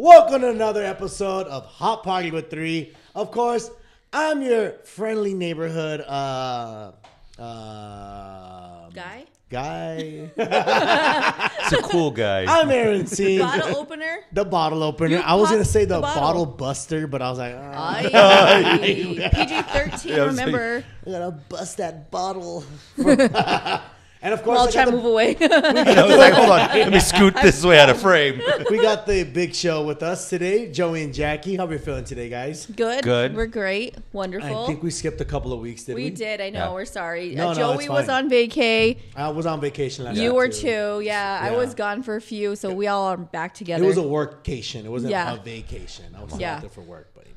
Welcome to another episode of Hot Party with Three. Of course, I'm your friendly neighborhood guy. It's a cool guy. I'm Aaron C. Bottle opener. The bottle opener. You I was gonna say the bottle. bottle buster, but I was like, PG-13. Remember, I gotta bust that bottle. And of we'll course, all try to move away. I was like, hold on, let me scoot this way out of frame. we got the big show with us today, Joey and Jackie. How are we feeling today, guys? Good. Good. We're great. Wonderful. I think we skipped a couple of weeks, did we? We did. I know. Yeah. We're sorry. No, Joey it's was fine. on vacay. I was on vacation last You week, were too. Yeah. I Yeah. was gone for a few, so we all are back together. It was a workcation. It wasn't Yeah. a vacation. I was Yeah. out there for work, but you know.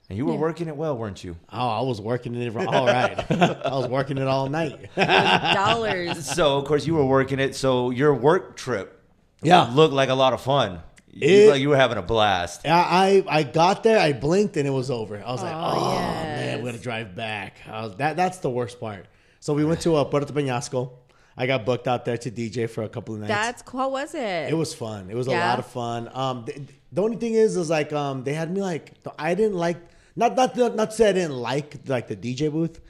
And you were working it well, weren't you? Oh, I was working it all right. I was working it all night. dollars. So, of course, you were working it. So your work trip Yeah. looked like a lot of fun. You It- looked like you were having a blast. I got there, I blinked, and it was over. I was like, oh, yes. man, we got to drive back. That's the worst part. So we went to Puerto Penasco. I got booked out there to DJ for a couple of nights. That's cool. How was it? It was fun. It was a Yeah? lot of fun. The only thing is like they had me like I didn't like not to say I didn't like the DJ booth,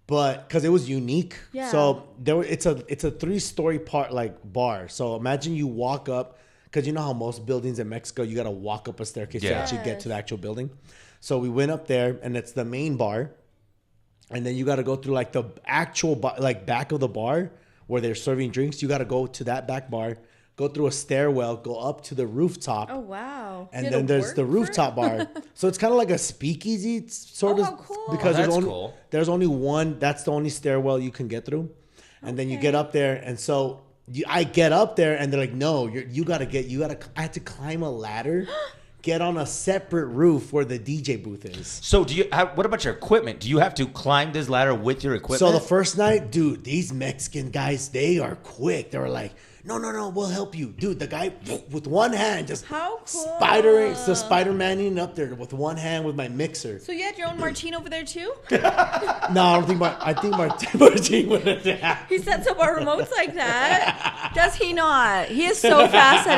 but because it was unique. Yeah. So it's a 3-story part like bar. So imagine you walk up, because you know how most buildings in Mexico you got to walk up a staircase to Yeah. actually get to the actual building. So we went up there, and it's the main bar, and then you got to go through like the actual like back of the bar where they're serving drinks. You got to go to that back bar, go through a stairwell, go up to the rooftop. Oh, wow. And Did then it there's work the for rooftop it? bar. So it's kind of like a speakeasy sort Oh, of. how cool. Because Oh, that's there's only cool. there's only one. That's the only stairwell you can get through. And then you get up there, and so I get up there, and they're like, "No, you gotta." I had to climb a ladder, get on a separate roof where the DJ booth is. So what about your equipment? Do you have to climb this ladder with your equipment? So the first night, dude, these Mexican guys, they are quick. They were like, no, we'll help you. Dude, the guy with one hand just How cool. Spider-Man up there with one hand with my mixer. So you had your own Martine over there too? No, I think Martin would have. He sets up our remotes like that. Does he not? He is so fast at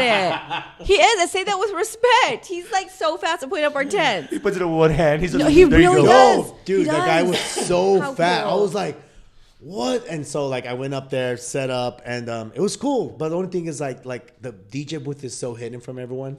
it. He is. I say that with respect. He's like so fast at putting up our tents. he puts it in one hand. He's No, he there you really go. does. No, dude, He the guy does. was so How fat. cool. I was like, what? And so like I went up there, set up, and it was cool. But the only thing is like the DJ booth is so hidden from everyone.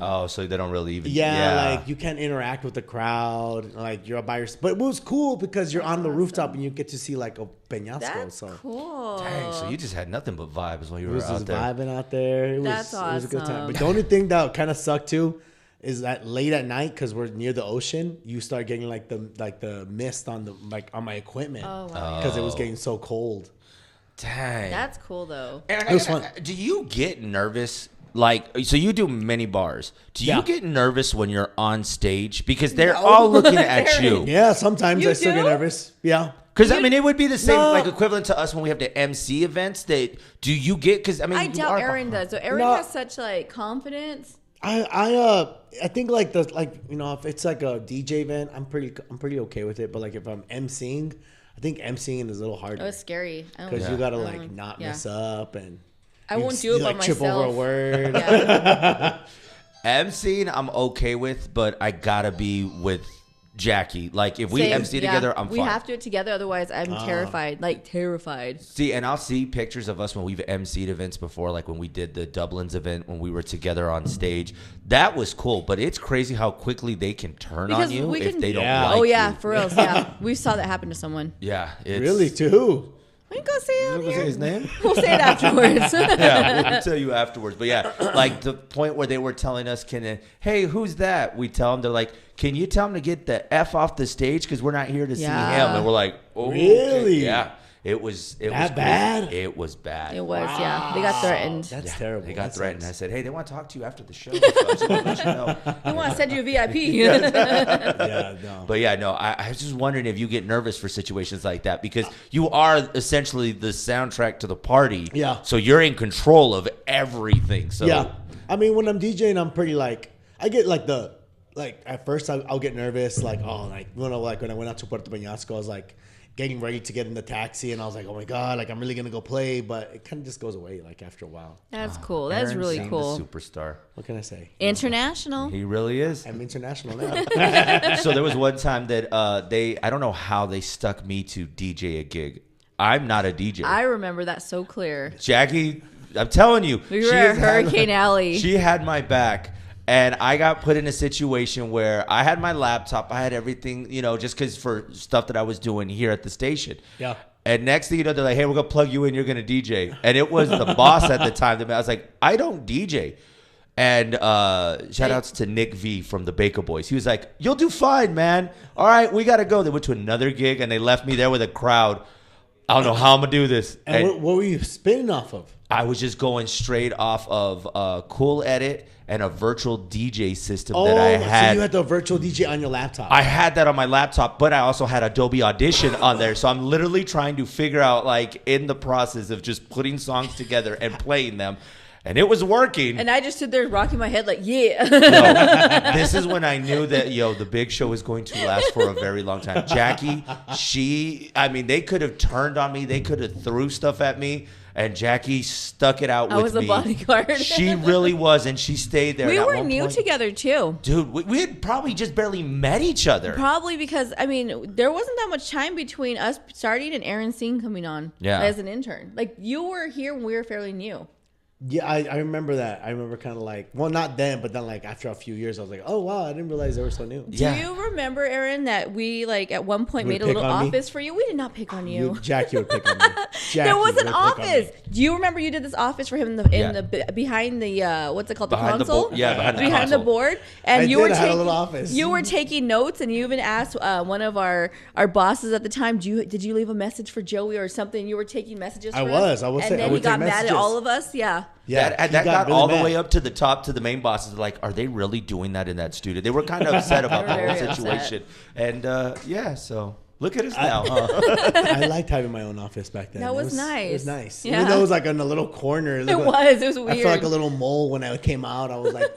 Oh, so they don't really even. Yeah, like you can't interact with the crowd. Like you're by yourself. But it was cool because you're on the rooftop and you get to see like a Penasco. That's so cool. Dang, so you just had nothing but vibes while you it were was out just there. vibing out there. It That's was a good time. awesome. But the only thing that kind of sucked too is that late at night, because we're near the ocean, you start getting like the mist on my equipment. Oh, wow. Because it was getting so cold. Dang. That's cool though. Aaron, It was fun. Do you get nervous? Like, so you do many bars. Do you Yeah. get nervous when you're on stage? Because they're all looking at you. Yeah, sometimes You I still get do? nervous. Yeah. Because, I mean, it would be the same, No. like, equivalent to us when we have the MC events. Do you get, because, I mean, I you doubt are Aaron does. So Aaron No. has such like confidence. I think like if it's like a DJ event, I'm pretty okay with it. But like if I'm emceeing, I think emceeing is a little harder It was scary. I don't because know. you gotta like not yeah. mess up and I you won't do it by like trip over a myself. word. Yeah. MCing, I'm okay with, but I gotta be with Jackie. Like, if we Same. MC Yeah. together, I'm We fine. have to do it together, otherwise I'm terrified. Like terrified. See, and I'll see pictures of us when we've MC'd events before, like when we did the Dublin's event, when we were together on stage. That was cool, but it's crazy how quickly they can turn on you if they don't Yeah. like Oh yeah, you. for real. Yeah, we saw that happen to someone. Yeah. It's, Really, to who? We can go say it on What was here. his name? We'll say it afterwards. Yeah, we'll tell you afterwards. But yeah, like the point where they were telling us, hey, who's that? We tell them, they're like, can you tell him to get the F off the stage? Because we're not here to see him. Yeah. And we're like, oh, Really? okay. Yeah. It was That crazy. bad? It was bad. It was, yeah. They got threatened. That's terrible. They got That threatened. sucks. I said, hey, they want to talk to you after the show. So I just want to let you know. We want to send you a VIP. Yeah, no. But yeah, no, I was just wondering if you get nervous for situations like that because you are essentially the soundtrack to the party. Yeah. So you're in control of everything. So Yeah, I mean when I'm DJing, I'm pretty like I get like at first I'll get nervous like when I went out to Puerto Penasco, I was like getting ready to get in the taxi, and I was like, oh my God, like I'm really gonna go play, but it kind of just goes away like after a while. That's cool. That's really cool. Superstar. What can I say? International. He really is. I'm international now. So there was one time that I don't know how they stuck me to DJ a gig. I'm not a DJ. I remember that so clear. Jackie, I'm telling you. We were at Hurricane Alley. She had my back. And I got put in a situation where I had my laptop. I had everything, just because for stuff that I was doing here at the station. Yeah. And next thing you know, they're like, hey, we're going to plug you in. You're going to DJ. And it was the boss at the time. I was like, I don't DJ. And shout outs to Nick V from the Baker Boys. He was like, you'll do fine, man. All right, we got to go. They went to another gig, and they left me there with a crowd. I don't know how I'm going to do this. And what were you spinning off of? I was just going straight off of Cool Edit and a virtual DJ system that I had. So you had the virtual DJ on your laptop. I had that on my laptop, but I also had Adobe Audition on there. So I'm literally trying to figure out, like, in the process of just putting songs together and playing them. And it was working. And I just stood there rocking my head like, yeah. No, this is when I knew that, the big show is going to last for a very long time. Jackie, they could have turned on me. They could have threw stuff at me. And Jackie stuck it out with me. I was a bodyguard. She really was, and she stayed there. We were new together, too. Dude, we had probably just barely met each other. Probably because, there wasn't that much time between us starting and Aaron Singh coming on as an intern. Like, you were here when we were fairly new. Yeah, I remember that. I remember kind of like, well, not then, but then like after a few years, I was like, oh, wow, I didn't realize they were so new. Do you remember, Aaron, that we like at one point made a little office for you? We did not pick on you. Jackie would pick on me. There was an office. Do you remember you did this office for him in the behind the what's it called, the console? Behind the board. And I had a little office. You were taking notes, and you even asked one of our bosses at the time, did you leave a message for Joey or something? You were taking messages for him. I was. And then he got mad at all of us. Yeah. Yeah, that got really all the way up to the top to the main bosses. Like, are they really doing that in that studio? They were kind of upset about the whole situation. Upset. And so look at us now. Huh? I liked having my own office back then. That was nice. It was nice. Yeah. Even though it was like in a little corner. It was weird. I felt like a little mole when I came out. I was like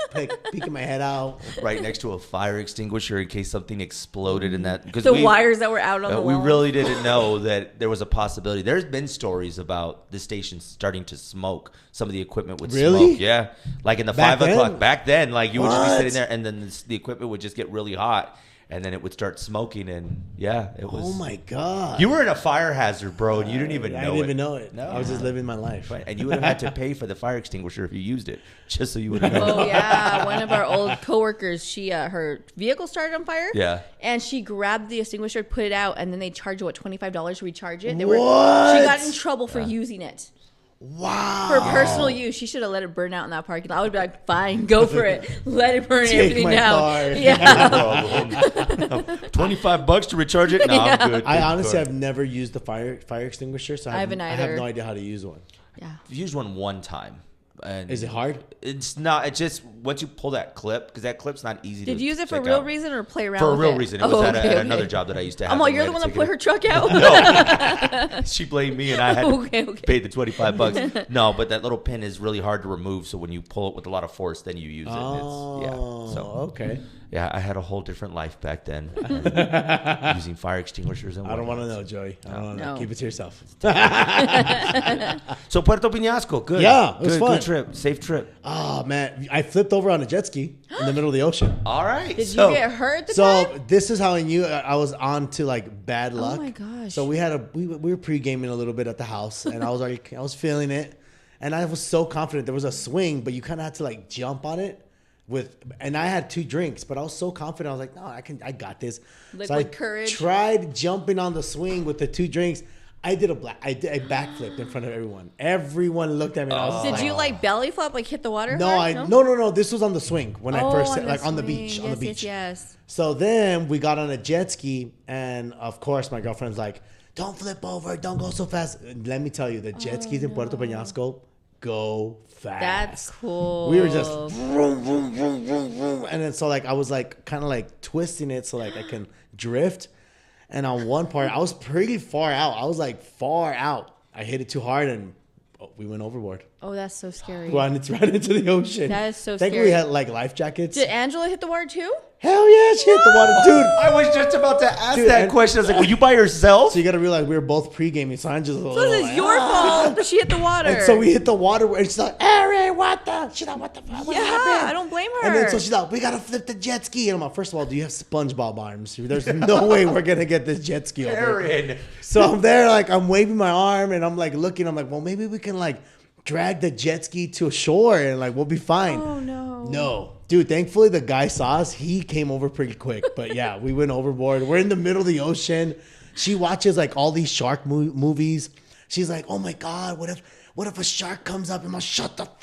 peeking my head out. Right next to a fire extinguisher in case something exploded in that. Because the wires that were out on the wall. We really didn't know that there was a possibility. There's been stories about the station starting to smoke. Some of the equipment would smoke. Yeah. Like in the 5 o'clock. Back then, like you would just be sitting there and then the equipment would just get really hot. And then it would start smoking, and it was. Oh my God! You were in a fire hazard, bro, and you didn't even know it. I didn't even know it. No, I was just living my life. Right. And you would have had to pay for the fire extinguisher if you used it, just so you would have known. Oh yeah, one of our old coworkers, her vehicle started on fire. Yeah. And she grabbed the extinguisher, put it out, and then they charged her $25 to recharge it. What? She got in trouble for using it. Wow. For personal use. She should have let it burn out in that parking lot. I would be like, fine, go for it. Let it burn everything down. Car. Yeah. $25 to recharge it? No, I'm good. I honestly have never used the fire extinguisher, so I have no idea how to use one. Yeah. I've used one time. And is it hard? It's not. It's just once you pull that clip, because that clip's not easy. Did you use it for a real reason or play around for with a real reason? It was at another job that I used to have. You're the one that put her truck out. No, she blamed me, and I had to pay the $25. No, but that little pin is really hard to remove. So when you pull it with a lot of force, then you use it. Okay. Yeah, I had a whole different life back then, using fire extinguishers. And I don't want to know, Joey. I don't want to know. Keep it to yourself. So Puerto Penasco, good. Yeah, it was fun. Good trip, safe trip. Oh man, I flipped over on a jet ski in the middle of the ocean. All right. Did you get hurt? So this is how I knew I was on to like bad luck. Oh my gosh. So we were pre-gaming a little bit at the house, and I was feeling it, and I was so confident. There was a swing, but you kind of had to like jump on it. And I had 2 drinks, but I was so confident. I was like, no, I got this. So I tried jumping on the swing with the 2 drinks. I did a backflip in front of everyone. Everyone looked at me. And I was did you like belly flop, like hit the water? No. This was on the swing when I first on the beach. Yes, on the beach. Yes. So then we got on a jet ski, and of course my girlfriend's like, don't flip over, don't go so fast. Let me tell you, the jet skis in Puerto Penasco go fast. That's cool. We were just vroom, vroom, vroom, vroom, vroom. And then so like I was like kind of like twisting it so like I can drift. And on one part I was pretty far out. I was like far out. I hit it too hard and we went overboard. Oh, that's so scary. Right into the ocean. That is so scary. Thankfully, we had like life jackets. Did Angela hit the water too? Hell yeah, she hit the water, dude. I was just about to ask that question. I was like, were you by yourself? So you got to realize we were both pre-gaming. So Angela's so this is your fault that she hit the water. And so we hit the water. And she's like, Ari, what the? She's like, what the fuck? Yeah, I don't blame her. And then so she's like, we got to flip the jet ski. And I'm like, first of all, do you have SpongeBob arms? There's no way we're going to get this jet ski over. Aaron. So I'm there, like, I'm waving my arm. And I'm like looking. I'm like, well, maybe we can like drag the jet ski to shore. And like, we'll be fine. Oh, no. No. Dude, thankfully the guy saw us. He came over pretty quick. But yeah, we went overboard. We're in the middle of the ocean. She watches like all these shark movies. She's like, oh my God, what if a shark comes up? And I'm like, shut up.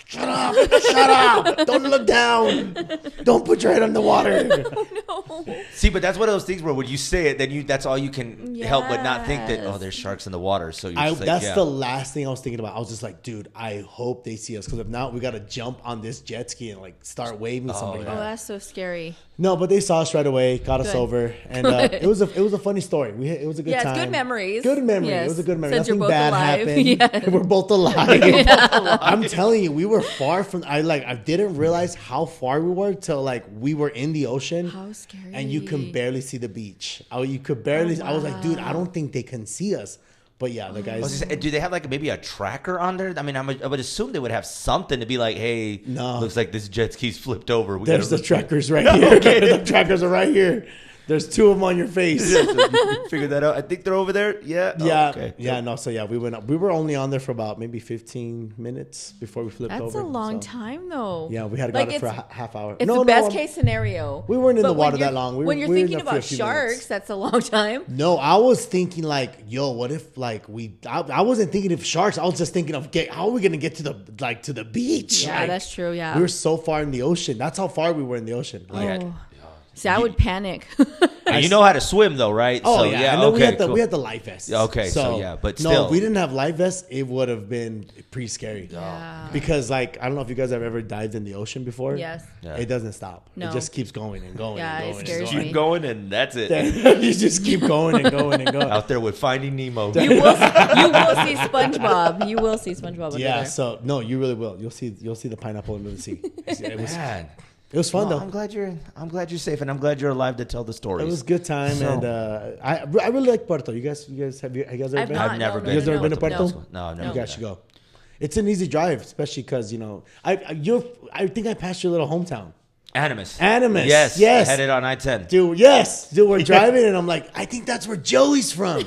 Don't look down. Don't put your head on the water. Oh, no. See, but that's one of those things where when you say it, then that's all you can help but not think that, oh, there's sharks in the water. So that's the last thing I was thinking about. I was just like, dude, I hope they see us. Because if not, we got to jump on this jet ski and like start waving something. Oh, that's so scary. No, but they saw us right away, got us over, and it was a funny story. It was a good time. Yeah, it's good memories. Good memory. Yes. It was a good memory. Since Nothing bad happened. Yes. We're both alive. I'm telling you, we were far from. I didn't realize how far we were till like we were in the ocean. How scary! And you can barely see the beach. You could barely. I was like, dude, I don't think they can see us. But yeah, the guys. Do they have like maybe a tracker on there? I mean, I would assume they would have something to be like, hey, looks like this jet ski's flipped over. There's the trackers right here. Okay. The trackers are right here. There's two of them on your face. Yeah, so you figured that out. I think they're over there. Yeah. Yeah. Oh, okay. Yeah. No. So yeah, we went up. We were only on there for about maybe 15 minutes before we flipped over. That's a long time, though. Yeah, we had got it for a half hour. It's the best case scenario. We weren't in the water that long. When you're thinking about sharks, that's a long time. No, I was thinking like, yo, what if like I wasn't thinking of sharks. I was just thinking of how are we gonna get to the beach? Yeah, that's true. Yeah, we were so far in the ocean. That's how far we were in the ocean. Like, see, I would panic. You know how to swim though, right? Oh, so, yeah. And then we had the life vests. Okay, so yeah, but still. No, if we didn't have life vests, it would have been pretty scary. Yeah. Because like, I don't know if you guys have ever dived in the ocean before. Yes. Yeah. It doesn't stop. No. It just keeps going and going and going. It scares me. Keep going and that's it. You just keep going and going and going. Out there with Finding Nemo. You will see SpongeBob. You will see SpongeBob. Yeah, so no, you really will. You'll see the pineapple under the sea. It was fun though. I'm glad you're safe, and I'm glad you're alive to tell the stories. It was a good time, and I really like Puerto. You guys ever been? I've never been. You guys never been to Puerto? No, You guys should go. It's an easy drive, especially because I think I passed your little hometown. Animas. Yes. Headed on I-10. Dude, we're driving, and I'm like, I think that's where Joey's from.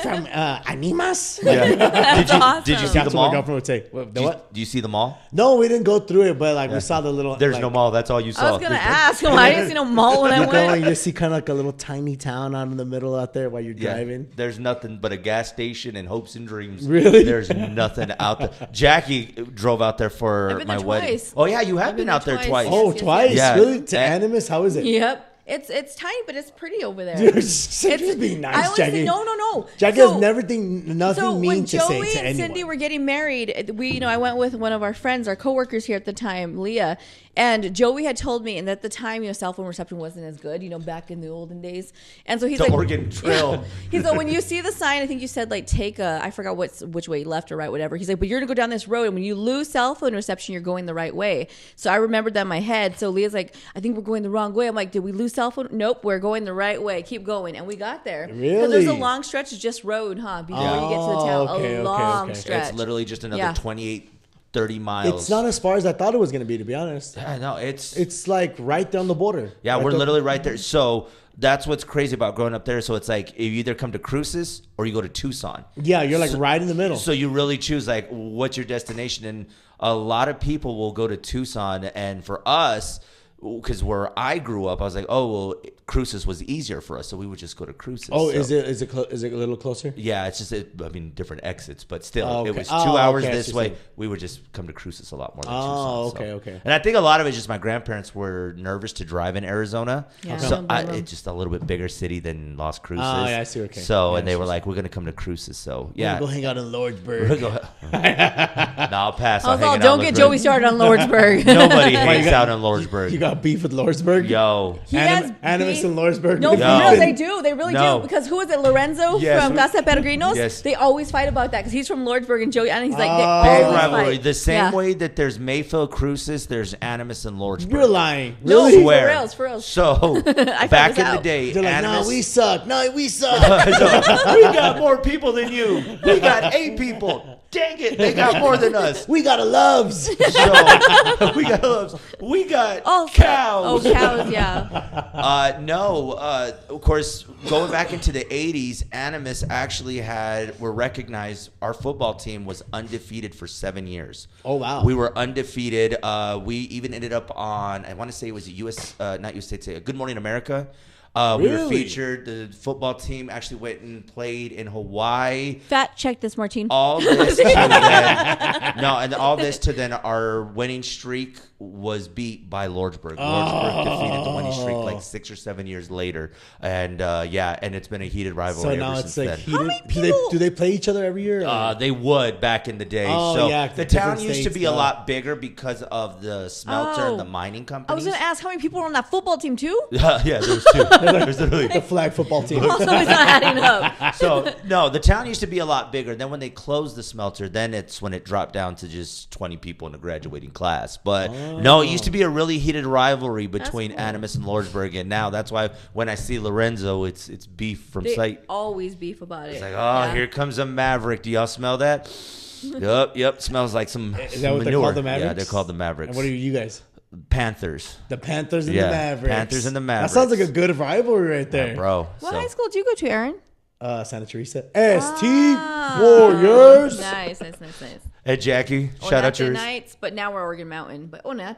From Animas? Yeah. Did you see the mall? My girlfriend would say. What? Do you see the mall? No, we didn't go through it, but like we saw the little. There's no mall. That's all you saw. I was gonna ask him. I didn't see no mall when I went. You see kind of like a little tiny town out in the middle out there while you're driving. There's nothing but a gas station and hopes and dreams. Really? There's nothing out there. Jackie drove out there for my wedding. Twice. Oh yeah, you have been out there twice. Oh, twice? Yeah. Really? To Animas? How is it? Yep. It's tiny, but it's pretty over there. Dude, just being nice, Jackie. No. Jackie has nothing mean to say to anyone. So when Joey and Cindy were getting married, I went with one of our friends, our coworkers here at the time, Leah, and Joey had told me, and at the time, cell phone reception wasn't as good, back in the olden days. And so he's like, Oregon Trail. Yeah. He's like, when you see the sign, I think you said like I forgot which way, left or right, whatever. He's like, but you're gonna go down this road, and when you lose cell phone reception, you're going the right way. So I remembered that in my head. So Leah's like, I think we're going the wrong way. I'm like, did we lose cell phone? Nope, we're going the right way. Keep going, and we got there. Really? Because there's a long stretch of just road, before you get to the town. A long stretch. It's literally just another 28. 30 miles. It's not as far as I thought it was going to be, to be honest. Yeah, no, it's like right down the border. Yeah, we're literally right there. So that's what's crazy about growing up there. So it's like you either come to Cruces or you go to Tucson. Yeah, you're like right in the middle. So you really choose like what's your destination. And a lot of people will go to Tucson. And for us, because where I grew up, I was like, oh, well, Cruces was easier for us, so we would just go to Cruces. Oh, so. Is it a little closer? Yeah, it's just different exits, but still, it was 2 hours this way. We would just come to Cruces a lot more than Tucson. Okay. And I think a lot of it is just my grandparents were nervous to drive in Arizona. Yeah. So it's just a little bit bigger city than Las Cruces. Oh, yeah, I see. Okay. So, and they were like, we're going to come to Cruces. So, yeah. We're going to go hang out in Lordsburg. No, I'll pass. Don't get Joey started on Lordsburg. Nobody hangs out in Lordsburg. got beef with Lordsburg? Yo. Animas and Lordsburg. No, for real, they do. They really do. Because who is it? Lorenzo from Casa Peregrinos? Yes. They always fight about that because he's from Lordsburg and Joey, and he's like, big rivalry. The same way that there's Mayfield Cruces, there's Animas and Lordsburg. You're lying. Really? No, swear. For real. So, back in the day, they're like, Animas, no, we suck. No, we suck. So, we got more people than you. We got 8 people. Dang it, they got more than us. We got a loves. So, we got loves. We got cows. Oh, cows, yeah. No, of course, going back into the 80s, Animas actually were recognized. Our football team was undefeated for 7 years. Oh, wow. We were undefeated. We even ended up on, I want to say it was not USA, Good Morning America. We were featured. The football team actually went and played in Hawaii. Fact check this, Martine. All this to then, all this to then our winning streak was beat by Lordsburg. Lordsburg defeated the winning streak like 6 or 7 years later, and and it's been a heated rivalry. So now it's like heated. Do they play each other every year? They would back in the day. The town used to be a lot bigger because of the smelter and the mining companies. I was going to ask how many people were on that football team too. Yeah, there was 2. There's literally the flag football team. Also, it's not adding up. So no, the town used to be a lot bigger. Then when they closed the smelter, then it's when it dropped down to just 20 people in the graduating class. But no, it used to be a really heated rivalry between Animas and Lordsburg, and now that's why when I see Lorenzo, it's beef from sight. Always beef about it. It's like, here comes a Maverick. Do y'all smell that? Yep. Smells like some Is that what manure. they're called, the Mavericks? Yeah, they're called the Mavericks. And what are you guys? Panthers. The Panthers and the Mavericks. Panthers and the Mavericks. That sounds like a good rivalry right there. Yeah, bro. What high school did you go to, Aaron? Santa Teresa. ST Warriors. Nice. Hey, Jackie. Shout out yours. Nights, but now we're Oregon Mountain. But Oñate.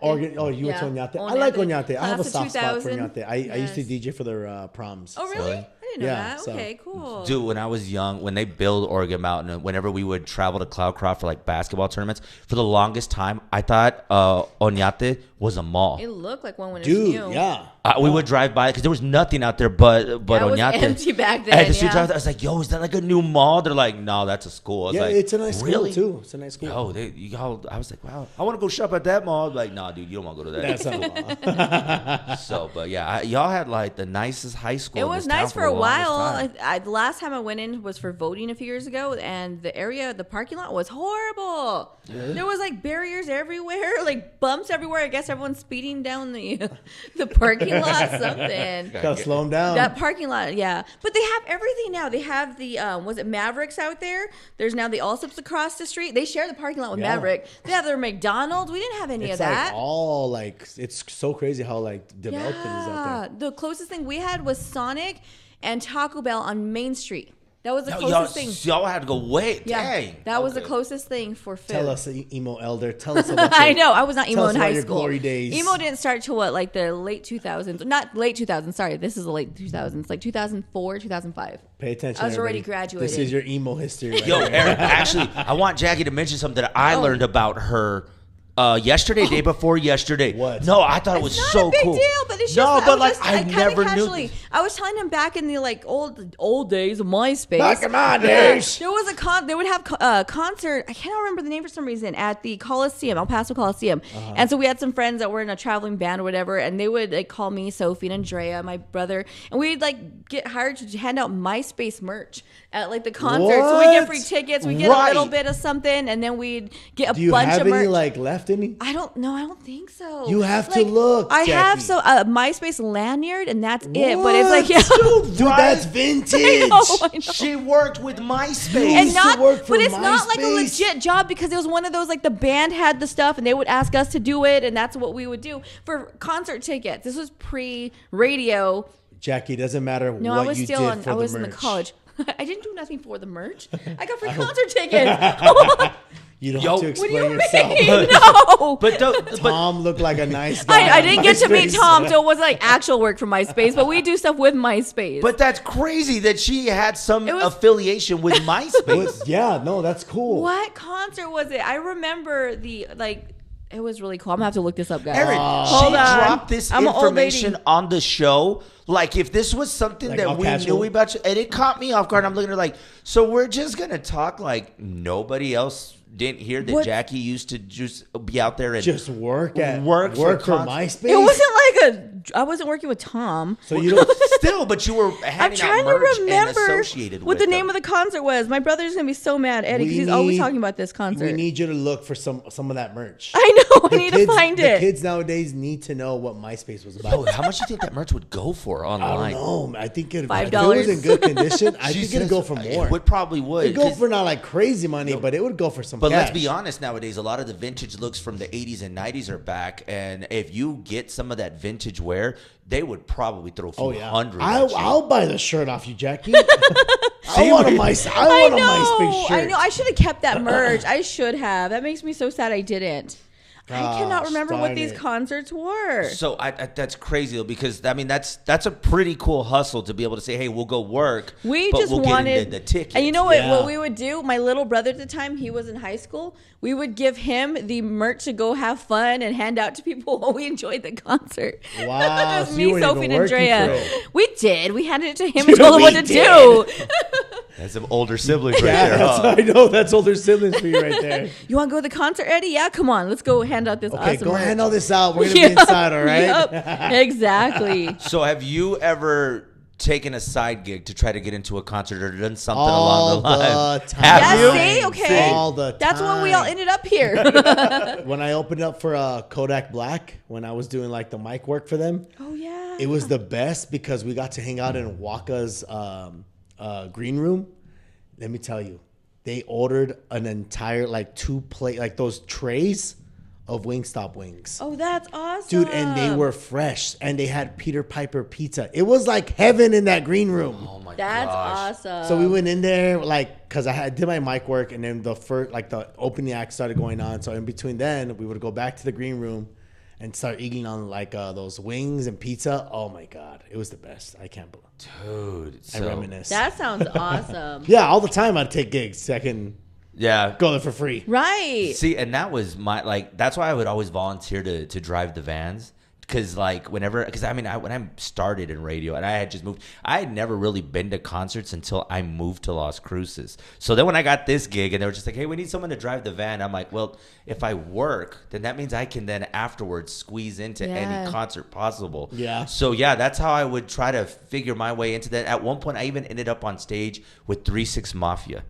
You went to Oñate. I like Oñate. I have a soft spot for Oñate. I used to DJ for their proms. Oh, really? I didn't know that. Okay, cool. Dude, when I was young, when they built Oregon Mountain, whenever we would travel to Cloudcroft for like basketball tournaments, for the longest time, I thought Oñate was a mall. It looked like one when it was new. Yeah. We would drive by because there was nothing out there but Oñate. It was empty back then. I was like, yo, is that like a new mall? They're like, no, that's a school. I was like, it's a nice school too. It's a nice school. I was like, wow, I want to go shop at that mall. Like, nah, dude, you don't want to go to that. That's not a mall. So, but yeah, y'all had like the nicest high school. It was nice for a while. The last time I went in was for voting a few years ago, and the parking lot was horrible. Yeah. There was like barriers everywhere, like bumps everywhere. I guess everyone's speeding down the parking lot. Something. Gotta slow them down. That parking lot, yeah. But they have everything now. They have the was it Mavericks out there? There's now the Allsups across the street. They share the parking lot with Maverick. They have their McDonald's. We didn't have any of that. It's so crazy how developed it is out there. The closest thing we had was Sonic and Taco Bell on Main Street. That was the closest thing. Y'all had to go wait. Yeah, dang. That was the closest thing for food. Tell us, emo elder. Tell us about I know. I was not emo in high your school. Glory days. Emo didn't start till like the late 2000s. Not late 2000s. Sorry, this is the late 2000s. Like 2004, 2005. Pay attention. I was already graduated. This is your emo history. Right Yo, Eric, actually, I want Jackie to mention something that I learned about her. Day before yesterday. What? No, I thought it was so cool. It's not a big deal, but it's just I never knew. I was telling him back in the old days of MySpace. Back in my days. There was they would have a concert. I cannot remember the name for some reason at the Coliseum, El Paso Coliseum. And so we had some friends that were in a traveling band or whatever, and they would call me, Sophie, and Andrea, my brother, and we'd get hired to hand out MySpace merch at the concert. What? So we get free tickets, we get a little bit of something, and then we'd get a bunch of merch. Do you have any left any? I don't know. I don't think so. You have to look. I have a MySpace lanyard, and that's it. But it's dude, that's vintage. I know. She worked with MySpace. And not like a legit job because it was one of those the band had the stuff and they would ask us to do it, and that's what we would do for concert tickets. This was pre-radio. Jackie, doesn't matter what you did for the merch. I was in the college. I didn't do nothing for the merch. I got free concert tickets. You don't have to explain yourself. No. But Tom looked like a nice guy. I didn't get to meet Tom, so it wasn't actual work for MySpace, but we do stuff with MySpace. But that's crazy that she had some affiliation with MySpace. That's cool. What concert was it? I remember it was really cool. I'm going to have to look this up, guys. Erin, she dropped this information on the show. If this was something that we knew about, and it caught me off guard. I'm looking at her so we're just going to talk like nobody else didn't hear that Jackie used to just be out there and just work for MySpace. It wasn't like I wasn't working with Tom. So you don't still, but you were handing out merch and associated with what the name of the concert was. My brother's gonna be so mad, Eddie, because he's always talking about this concert. We need you to look for some of that merch. I know. I need to find it. The kids nowadays need to know what MySpace was about. How much do you think that merch would go for online? I don't know. I think if it was in good condition, I think it'd go for more. It probably would. It'd go for not like crazy money, but it would go for some cash. But let's be honest, nowadays, a lot of the vintage looks from the 80s and 90s are back. And if you get some of that vintage wear, they would probably throw a few hundred. I'll buy the shirt off you, Jackie. I want a MySpace shirt. I know. I should have kept that merch. I should have. That makes me so sad I didn't. I cannot remember what these concerts were. So that's crazy though, because I mean that's a pretty cool hustle to be able to say, hey, we'll go work. We just wanted the ticket. And you know what we would do? My little brother at the time, he was in high school. We would give him the merch to go have fun and hand out to people while we enjoyed the concert. Wow. It was me, Sophie, and Andrea. We did. We handed it to him and told him what to do. That's some older siblings right there. I know. That's older siblings for you right there. You want to go to the concert, Eddie? Yeah, come on. Let's go hand out this awesome go merch. hand all this out. We're going to be inside, all right? Yep, exactly. So have you ever taken a side gig to try to get into a concert or done something along the line? All the time. Have you? See? Okay. All the time. That's when we all ended up here. When I opened up for Kodak Black, when I was doing like the mic work for them. Oh, yeah. It was the best because we got to hang out in Waka's green room. Let me tell you, they ordered an entire like 2 plate, like those trays of Wingstop wings. Oh, that's awesome. Dude, and they were fresh and they had Peter Piper pizza. It was like heaven in that green room. Oh my god. That's awesome. So we went in there like cuz I did my mic work and then the opening act started going on. So in between then, we would go back to the green room and start eating on like those wings and pizza. Oh my god, it was the best. I can't believe. Dude, I reminisce. That sounds awesome. Yeah, all the time I'd take gigs so I can go there for free. Right. See, and that was that's why I would always volunteer to drive the vans. Because when I started in radio and I had just moved, I had never really been to concerts until I moved to Las Cruces. So then when I got this gig and they were just like, hey, we need someone to drive the van. I'm like, well, if I work, then that means I can then afterwards squeeze into any concert possible. Yeah. So yeah, that's how I would try to figure my way into that. At one point, I even ended up on stage with 3-6 Mafia.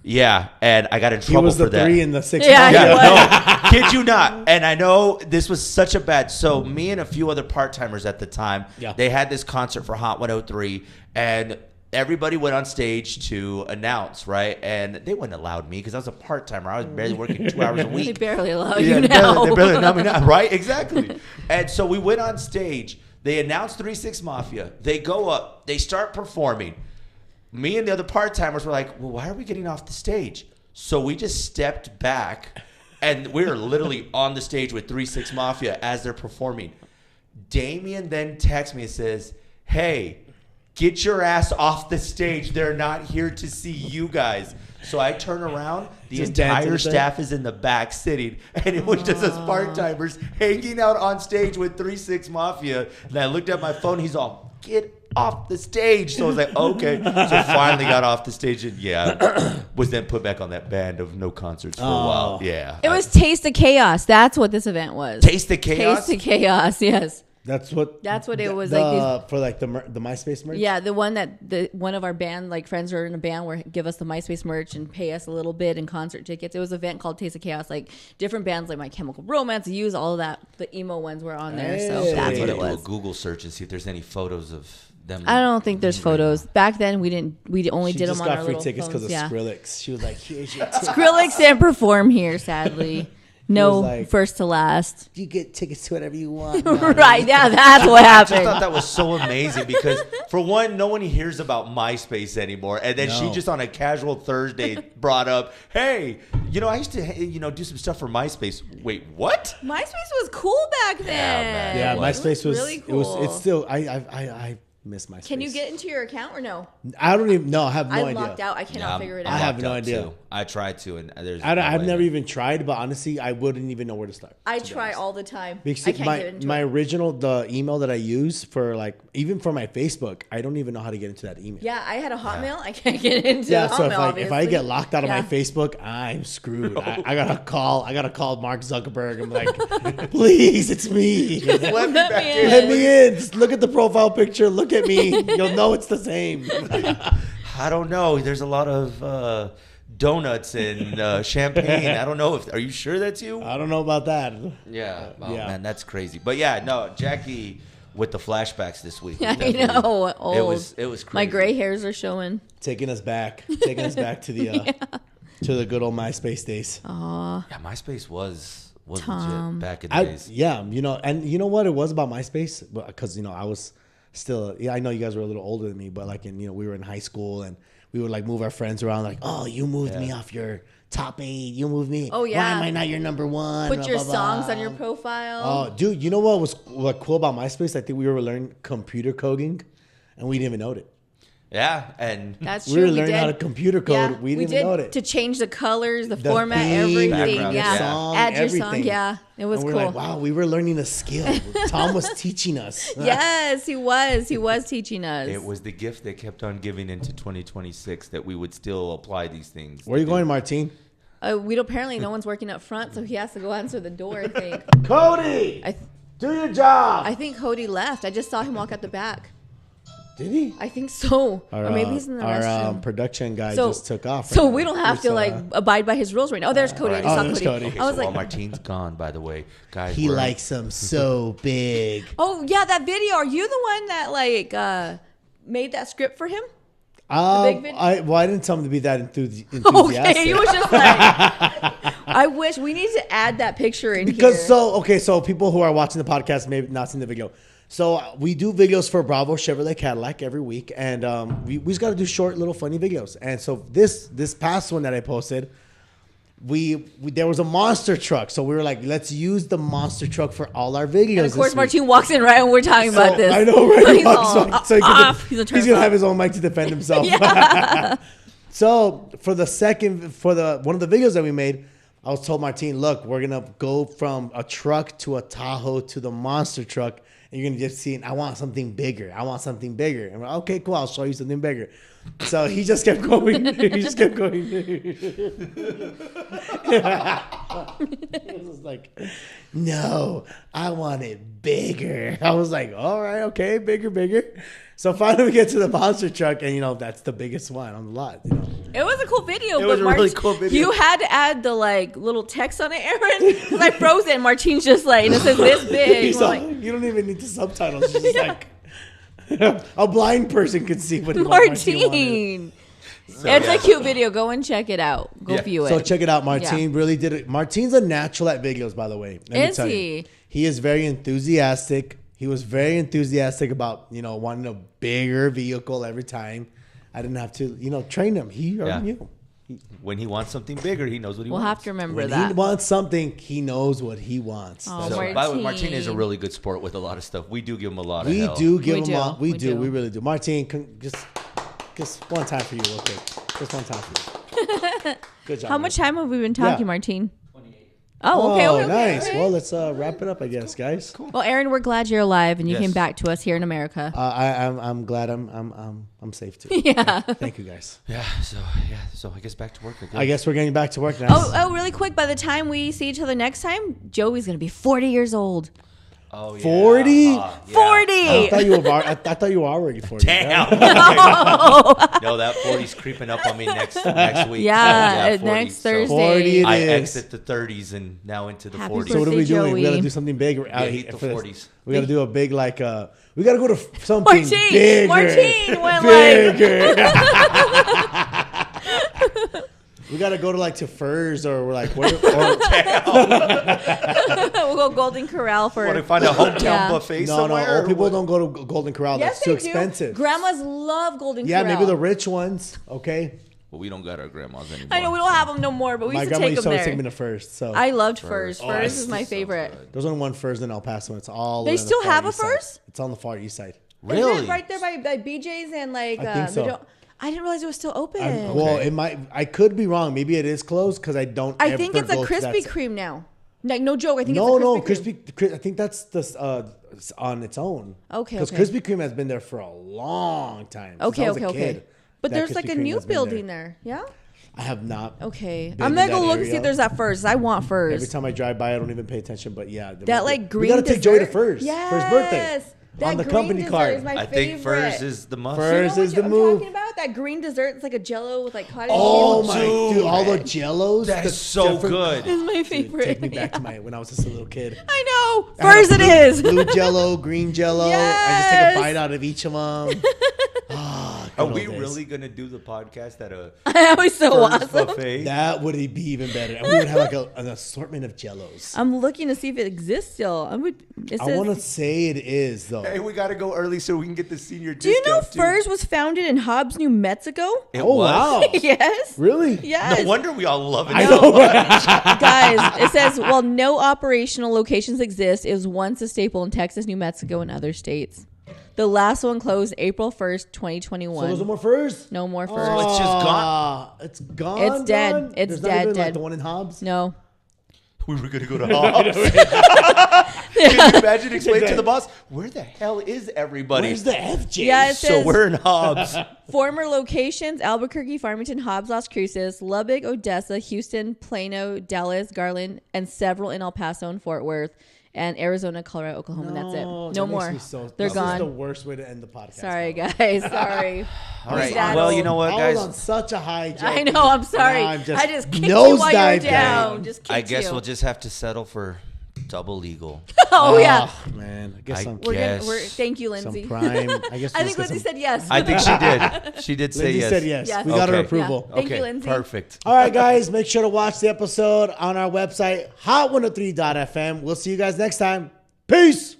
Yeah, and I got in trouble for that. He was the 3 and the 6. No, kid you not. And I know this was such a bad. So me and a few other part-timers at the time, they had this concert for Hot 103, and everybody went on stage to announce, right? And they wouldn't allow me because I was a part-timer. I was barely working 2 hours a week. They barely allow you now. They barely allow me now, right? Exactly. And so we went on stage. They announced 3-6 Mafia. They go up. They start performing. Me and the other part-timers were like, well, why are we getting off the stage? So we just stepped back, and we were literally on the stage with 3-6 Mafia as they're performing. Damien then texts me and says, hey, get your ass off the stage. They're not here to see you guys. So I turn around. The entire staff is in the back sitting, and it was just us part-timers hanging out on stage with 3-6 Mafia. And I looked at my phone. He's all, get off the stage. So I was like, okay. So finally got off the stage and was then put back on that band of no concerts for a while. Yeah. It was Taste of Chaos. That's what this event was. Taste of Chaos? Taste of Chaos, yes. That's what it was for like the MySpace merch. Yeah, the one that one of our band like friends were in a band where give us the MySpace merch and pay us a little bit in concert tickets. It was an event called Taste of Chaos. Like different bands like My Chemical Romance, Use all of that. The emo ones were on there, so that's what it was. Do a Google search and see if there's any photos of them. I don't think there's photos. Back then we only did them on our little phones. She just got free tickets because of Skrillex. She was like, "Here's your ticket." Skrillex didn't perform here, sadly. No, like, first to last. You get tickets to whatever you want. Right, yeah, that's what happened. I just thought that was so amazing because, for one, no one hears about MySpace anymore. And then she just on a casual Thursday brought up, hey, I used to, do some stuff for MySpace. Wait, what? MySpace was cool back then. Yeah, MySpace was really cool. It's still, I miss MySpace. Can you get into your account or no? I don't even know. I have no idea. I'm locked out. I cannot figure it out. I have no idea. Too. I tried to, and I've never even tried, but honestly, I wouldn't even know where to start. I try all the time. Because I can't get into my original, the email that I use for like, even for my Facebook, I don't even know how to get into that email. Yeah, I had a Hotmail. I can't get into the Hotmail, if I get locked out of my Facebook, I'm screwed. I gotta call Mark Zuckerberg. I'm like, please, it's me. Let me back in. Let me in. Just look at the profile picture. Look at me. You'll know it's the same. I don't know. There's a lot of donuts and champagne. I don't know. Are you sure that's you? I don't know about that. Yeah. Oh, man, that's crazy. But yeah, no, Jackie with the flashbacks this week. I know. Old. It was crazy. My gray hairs are showing. Taking us back to the to the good old MySpace days. Aw. Yeah, MySpace was legit back in the days. Yeah, and you know what it was about MySpace? Because I was still, I know you guys were a little older than me, but like we were in high school and we would like move our friends around, like, oh, you moved me off your top 8, you moved me. Oh yeah. Why am I not your number 1? Put your songs on your profile. Oh, dude, you know what cool about MySpace? I think we were learning computer coding, and we didn't even know it. Yeah, and that's true. We were learning how to computer code. Yeah, we didn't even know it. To change the colors, the format, everything. Yeah, song, add your everything. song. Yeah, it was cool. Like, wow, we were learning a skill. Tom was teaching us. Yes, he was. He was teaching us. It was the gift that kept on giving into 2026 that we would still apply these things. Where are you going, Martine? Apparently no one's working up front, so he has to go answer the door, I think. Cody, do your job. I think Cody left. I just saw him walk out the back. Did he? I think so. Or maybe he's in the restroom. Our production guy just took off. So we don't have to abide by his rules right now. Oh, there's Cody. I just saw Cody. Okay, I was while Martine's gone, by the way, guys. He likes them so big. Oh yeah, that video. Are you the one that made that script for him? I didn't tell him to be that enthusiastic. Okay, he was just like, I wish we need to add that picture in here. So people who are watching the podcast may have not seen the video. So we do videos for Bravo Chevrolet Cadillac every week, and we just got to do short, little, funny videos. And so this past one that I posted, there was a monster truck, so we were like, let's use the monster truck for all our videos. And of course, Martine walks in right when we're talking about this. I know, right? He's gonna have his own mic to defend himself. So for one of the videos that we made, I was told Martine, look, we're gonna go from a truck to a Tahoe to the monster truck. And you're going to just see, I want something bigger. And we're like, okay, cool. I'll show you something bigger. So he just kept going. He was like, no, I want it bigger. I was like, all right, okay, bigger. So finally we get to the monster truck, and that's the biggest one on the lot. It was a cool video. It was a really cool video. You had to add the little text on it, Aaron. Because I froze it, and Martine's just and it says this big. You don't even need the subtitles. It's just a blind person could see what Martine. It's a cute video. Go and check it out. Go view it. So check it out. Martine really did it. Martine's a natural at videos, by the way. Is he? He is very enthusiastic. He was very enthusiastic about, wanting a bigger vehicle every time. I didn't have to, train him. He already knew. When he wants something bigger, he knows what he wants. We'll have to remember that. When he wants something, he knows what he wants. Oh, by the way, Martine is a really good sport with a lot of stuff. We do give him a lot of help. We do give him a lot. We really do. Martine, just one time for you real quick. Just one time for you. Good job. How much time have we been talking, Martine? Oh, okay. Nice. Okay. Well, let's wrap it up, I guess, guys. Cool. Well, Aaron, we're glad you're alive and you came back to us here in America. I'm glad I'm safe too. Yeah. Thank you, guys. So I guess back to work. I guess we're getting back to work now. Oh, really quick. By the time we see each other next time, Joey's gonna be 40 years old. Oh, yeah. 40? 40! I thought you were already 40. Damn. No, that 40's creeping up on me next week. Yeah, next Thursday. 40 I exit the 30s and now into the 40s. So what are we doing? Joey. We got to do something big. Hit the 40s. We got to do a big, we got to go to something bigger. Martine went bigger. We gotta go to Furs or we're we'll go Golden Corral for. Want to find a hometown buffet somewhere? No, old people don't go to Golden Corral. Yes, that's too expensive. Grandmas love Golden Corral. Yeah, maybe the rich ones. Okay. Well, we don't got our grandmas anymore. I know we don't have them no more, but we used to take them there. My grandma used to take me to Furs. So I loved Furs. Furs is my favorite. There's only one Furs in El Paso. It's all. They still have a Furs? It's on the far east side. Really? Is it right there by BJ's and like? I think so. I didn't realize it was still open. Well, it might. I could be wrong. Maybe it is closed because I don't. I think it's a Krispy Kreme now. Like no joke. I think it's a Krispy Kreme. I think that's on its own. Okay. Because Krispy Kreme has been there for a long time. Okay. But there's like a new building there. Yeah. I have not. Okay, I'm gonna go look and see if there's that Furs. I want Furs. Every time I drive by, I don't even pay attention. But yeah, that like green. We gotta take Joey to Furs. Yes. For his birthday. That on the company card. I think Furs is the must. Furs is the move. I'm talking about that green dessert. It's like a Jello with like cottage cheese. Oh my dude, all the Jellos. That's so good. It's my favorite. Take me back to when I was just a little kid. I know. Furs it is. Blue Jello, green Jello. Yes. I just take a bite out of each of them. Are we really gonna do the podcast at a that was so awesome buffet? That would be even better. And we would have like an assortment of Jellos. I'm looking to see if it exists still. I want to say it is though. Hey, we gotta go early so we can get the senior discount. Do you know Furs was founded in Hobbs, New Mexico? It was. Wow. Yes. Really? Yes. No wonder we all love it. I know. Guys, it says while no operational locations exist, it was once a staple in Texas, New Mexico, and other states. The last one closed April 1st, 2021. So there's no more Furs? No more Furs. So it's just gone? It's gone? It's dead. Gone? It's There's dead. Not even, dead. Like the one in Hobbs? No. We were going to go to Hobbs. Can you imagine explaining to the boss, where the hell is everybody? Where's the FJ? Yeah, it says, so we're in Hobbs. Former locations, Albuquerque, Farmington, Hobbs, Las Cruces, Lubbock, Odessa, Houston, Plano, Dallas, Garland, and several in El Paso and Fort Worth. And Arizona, Colorado, Oklahoma. And that's it. No more. They're gone. This is the worst way to end the podcast. Sorry, guys. Sorry. All right. Well, you know what, guys? I was on such a high joke. I know. I'm sorry. I just kicked you while you're down. I guess we'll just have to settle for double legal. Oh, yeah. Man. I guess thank you, Lindsay. Some prime. I think Lindsay said yes. I think she did. She did say Lindsay yes. said yes. We got her approval. Yeah. Thank you, Lindsay. Perfect. All right, guys. Make sure to watch the episode on our website, hot103.fm. We'll see you guys next time. Peace.